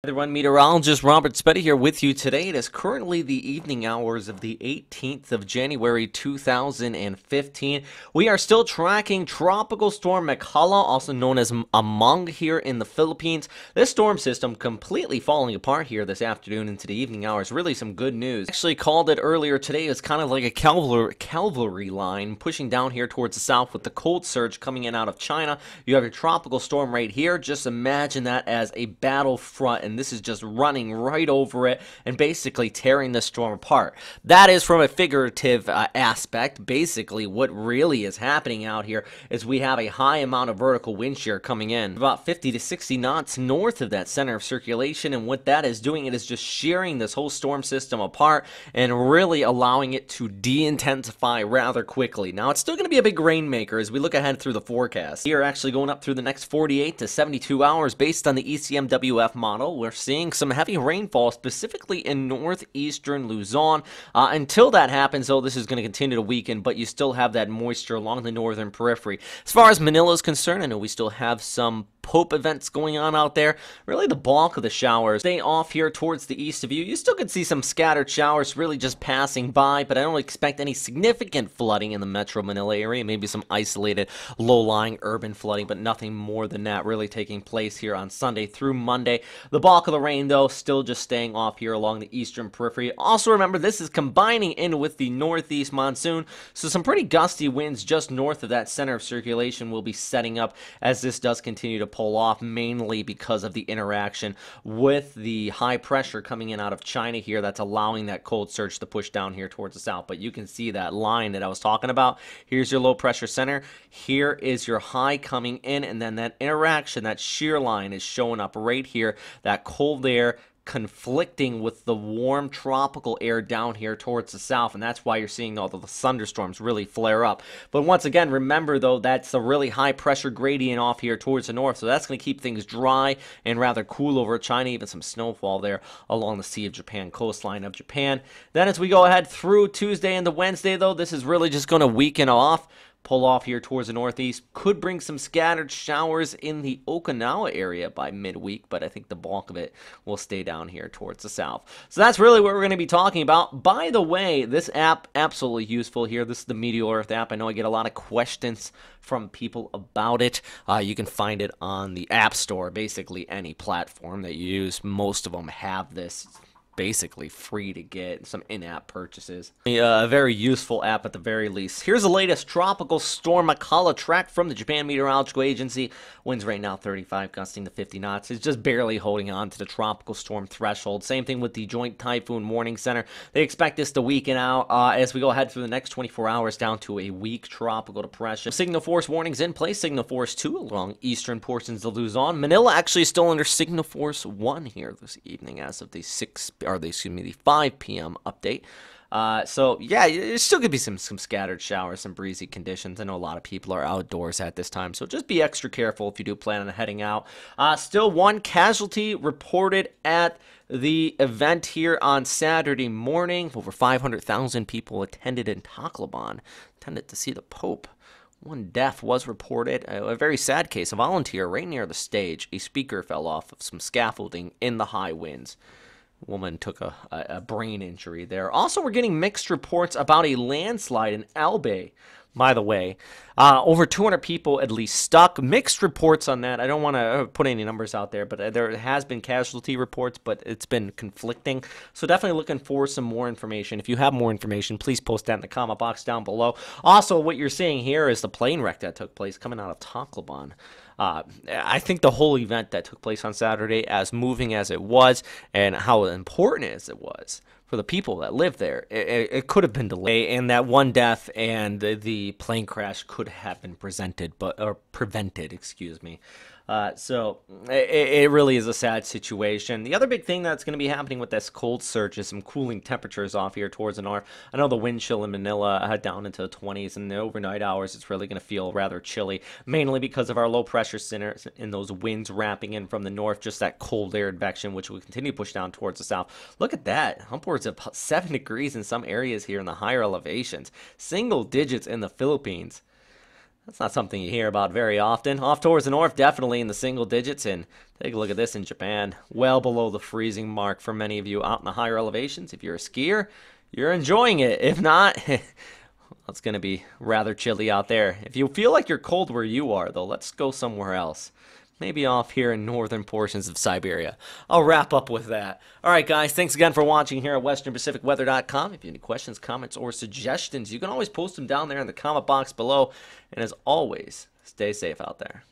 Everyone, meteorologist Robert Spetty here with you today. It is currently the evening hours of the 18th of January 2015. We are still tracking Tropical Storm Mekkhala, also known as Among here in the Philippines. This storm system completely falling apart here this afternoon into the evening hours. Really some good news. Actually called it earlier today as kind of like a cavalry line pushing down here towards the south with the cold surge coming in out of China. You have your tropical storm right here. Just imagine that as a battle front, and this is just running right over it and basically tearing the storm apart. That is from a figurative aspect. Basically, what really is happening out here is we have a high amount of vertical wind shear coming in, about 50 to 60 knots north of that center of circulation, and what that is doing, it is just shearing this whole storm system apart and really allowing it to de-intensify rather quickly. Now, it's still going to be a big rainmaker as we look ahead through the forecast. We are actually going up through the next 48 to 72 hours based on the ECMWF model. We're seeing some heavy rainfall, specifically in northeastern Luzon. Until that happens, though, this is going to continue to weaken, but you still have that moisture along the northern periphery. As far as Manila is concerned, I know we still have some Pope events going on out there. Really, the bulk of the showers stay off here towards the east of you. You still could see some scattered showers really just passing by, but I don't expect any significant flooding in the Metro Manila area. Maybe some isolated low-lying urban flooding, but nothing more than that really taking place here on Sunday through Monday. The bulk of the rain, though, still just staying off here along the eastern periphery. Also, remember, this is combining in with the northeast monsoon, so some pretty gusty winds just north of that center of circulation will be setting up as this does continue to pull off, mainly because of the interaction with the high pressure coming in out of China here that's allowing that cold surge to push down here towards the south. But you can see that line that I was talking about. Here's your low pressure center. Here is your high coming in, and then that interaction, that shear line is showing up right here. That cold air conflicting with the warm tropical air down here towards the south, and that's why you're seeing all the thunderstorms really flare up. But once again, remember though, that's a really high pressure gradient off here towards the north, so that's going to keep things dry and rather cool over China, even some snowfall there along the Sea of Japan coastline of Japan. Then as we go ahead through Tuesday into Wednesday though, this is really just going to weaken off, pull off here towards the northeast. Could bring some scattered showers in the Okinawa area by midweek, but I think the bulk of it will stay down here towards the south. So that's really what we're going to be talking about. By the way, this app, absolutely useful here. This is the Meteor Earth app. I know I get a lot of questions from people about it. You can find it on the App Store, basically any platform that you use. Most of them have this. Basically free to get, some in-app purchases. A very useful app at the very least. Here's the latest tropical storm Mekkhala track from the Japan Meteorological Agency. Winds right now 35, gusting to 50 knots. It's just barely holding on to the tropical storm threshold. Same thing with the Joint Typhoon Warning Center. They expect this to weaken out as we go ahead through the next 24 hours down to a weak tropical depression. Signal force warnings in place. Signal force 2 along eastern portions of Luzon. Manila actually still under signal force 1 here this evening as of the 5 p.m. update. So yeah, it still could be some scattered showers, some breezy conditions. I know a lot of people are outdoors at this time, so just be extra careful if you do plan on heading out. Still one casualty reported at the event here on Saturday morning. Over 500,000 people attended in Tacloban, attended to see the Pope. One death was reported. A very sad case. A volunteer right near the stage. A speaker fell off of some scaffolding in the high winds. Woman took a brain injury there. Also, we're getting mixed reports about a landslide in Albay, by the way. Over 200 people at least stuck. Mixed reports on that. I don't want to put any numbers out there, but there has been casualty reports, but it's been conflicting. So definitely looking for some more information. If you have more information, please post that in the comment box down below. Also, what you're seeing here is the plane wreck that took place coming out of Tacloban. I think the whole event that took place on Saturday, as moving as it was and how important as it was for the people that live there, it could have been delayed, and that one death and the plane crash could have been prevented, excuse me. So it really is a sad situation. The other big thing that's going to be happening with this cold surge is some cooling temperatures off here towards the north. I know the wind chill in Manila down into the 20s, and the overnight hours it's really going to feel rather chilly, mainly because of our low pressure center and those winds wrapping in from the north, just that cold air advection, which will continue to push down towards the south. Look at that, upwards of 7 degrees in some areas here in the higher elevations, single digits in the Philippines. That's not something you hear about very often. Off towards the north, definitely in the single digits. And take a look at this in Japan. Well below the freezing mark for many of you out in the higher elevations. If you're a skier, you're enjoying it. If not, it's going to be rather chilly out there. If you feel like you're cold where you are, though, let's go somewhere else. Maybe off here in northern portions of Siberia. I'll wrap up with that. All right, guys, thanks again for watching here at westernpacificweather.com. If you have any questions, comments, or suggestions, you can always post them down there in the comment box below. And as always, stay safe out there.